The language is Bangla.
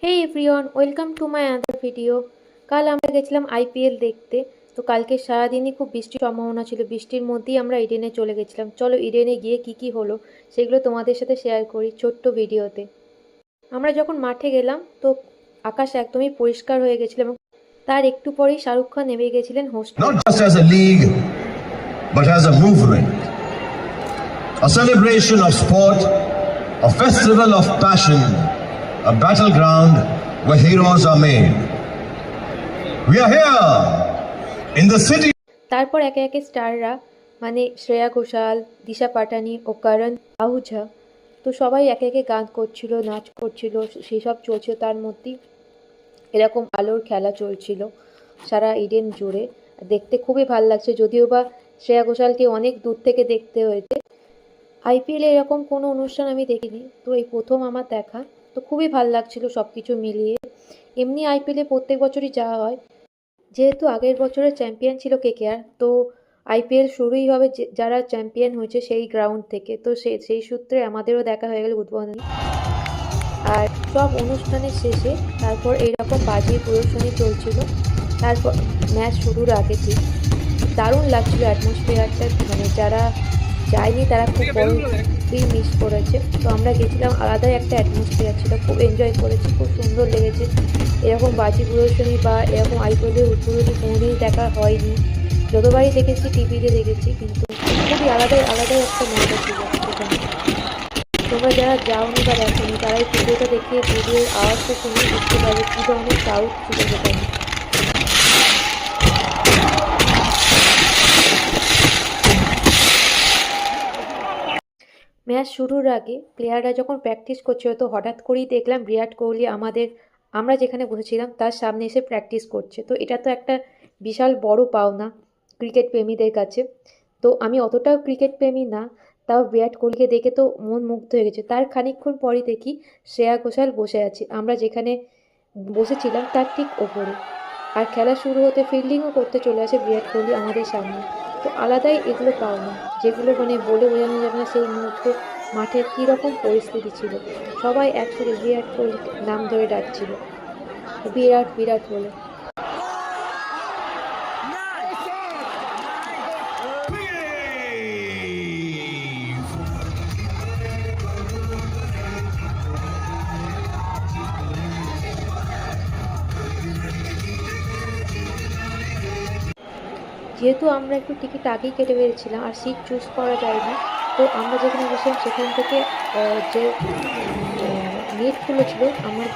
Hey everyone, welcome to my other video. কাল আমরা গেছিলাম আইপিএল দেখতে। তো কালকে সারাদিনই খুব বৃষ্টির সম্ভাবনা ছিল, বৃষ্টির মধ্যেই আমরা ইডেনে চলে গেছিলাম। চলো ইডেনে গিয়ে কি হলো সেগুলো তোমাদের সাথে শেয়ার করি ছোট্ট ভিডিওতে। আমরা যখন মাঠে গেলাম তো আকাশ একদমই পরিষ্কার হয়ে গেছিল এবং তার একটু পরেই শাহরুখ খান নেমে গেছিলেন host. Not just as a league, but as a movement, a celebration of sport, a festival of passion, a battleground where heroes are made. We are here in the city. তারপর একে একে স্টাররা মানে শ্রেয়া ঘোষাল, দিশা পাটানি ও করণ আহুজা, তো সবাই একে একে গান করছিল, নাচ করছিল, সেসব চলছিল। তার মধ্যেই এরকম আলোর খেলা চলছিল সারা ইডেন জুড়ে। দেখতে খুবই ভালো লাগছে, যদিও বা শ্রেয়া ঘোষালকে অনেক দূর থেকে দেখতে হয়েছে। আইপিএলে এরকম কোনো অনুষ্ঠান আমি দেখিনি, তো এই প্রথম আমার দেখা। তো খুবই ভালো লাগছিল সব কিছু মিলিয়ে। এমনি আইপিএলে প্রত্যেক বছরই যাওয়া হয়, যেহেতু আগের বছরের চ্যাম্পিয়ন ছিল কেকেআর, তো আইপিএল শুরুই হবে যারা চ্যাম্পিয়ন হয়েছে সেই গ্রাউন্ড থেকে। তো সেই সূত্রে আমাদেরও দেখা হয়ে গেল উদ্বোধনী। আর সব অনুষ্ঠানের শেষে তারপর এইরকম বাজি প্রদর্শনী চলছিল। তারপর ম্যাচ শুরুর আগে ঠিক দারুণ লাগছিল অ্যাটমসফিয়ারটা, মানে যারা যায়নি তারা খুব বড়ই মিস করেছে। তো আমরা গেছিলাম, আলাদাই একটা অ্যাটমসফিয়ার ছিল, খুব এনজয় করেছি, খুব সুন্দর লেগেছে। এরকম বাজি প্রদর্শনী বা এরকম আইপিএলের উদ্বোধনী কোনোদিনই দেখা হয়নি। যতবারই দেখেছি টিভিতে দেখেছি, কিন্তু খুবই আলাদাই একটা মজা ছিল সেখানে। তোমরা যারা যাওনি বা দেখোনি তারা এই ভিডিওটা দেখে ভিডিওর আওয়াজটা শুনে বুঝতে পারবে কী ধরনের সাউথ ছিল সেখানে। ম্যাচ শুরুর আগে প্লেয়াররা যখন প্র্যাকটিস করছিল, তো হঠাৎ করেই দেখলাম বিরাট কোহলি আমরা যেখানে বসেছিলাম তার সামনে এসে প্র্যাকটিস করছে। তো এটা তো একটা বিশাল বড় পাওনা ক্রিকেট প্রেমীদের কাছে। তো আমি অতটাও ক্রিকেট প্রেমী না, তাও বিরাট কোহলিকে দেখে তো মন মুগ্ধ হয়ে গেছে। তার খানিকক্ষণ পরই দেখি শ্রেয়া ঘোষাল বসে আছে আমরা যেখানে বসেছিলাম তার ঠিক ওপরে। আর খেলা শুরু হতে ফিল্ডিংও করতে চলে আসে বিরাট কোহলি আমাদের সামনে। তো আলাদাই এগুলো পাওনা, যেগুলো মানে বলে বোঝানো যাবে না সেই মুহূর্তে মাঠের কীরকম পরিস্থিতি ছিল। সবাই একসাথে বিরাট কোহলি নাম ধরে ডাকছিল, বিরাট বিরাট বলে। যেহেতু আমরা একটু টিকিট আগেই কেটে ফেলেছিলাম আর সিট চুজ করা যায়নি, তো আমরা যেখানে বসেছিলাম সেখান থেকে যে নেটগুলো ছিল আমার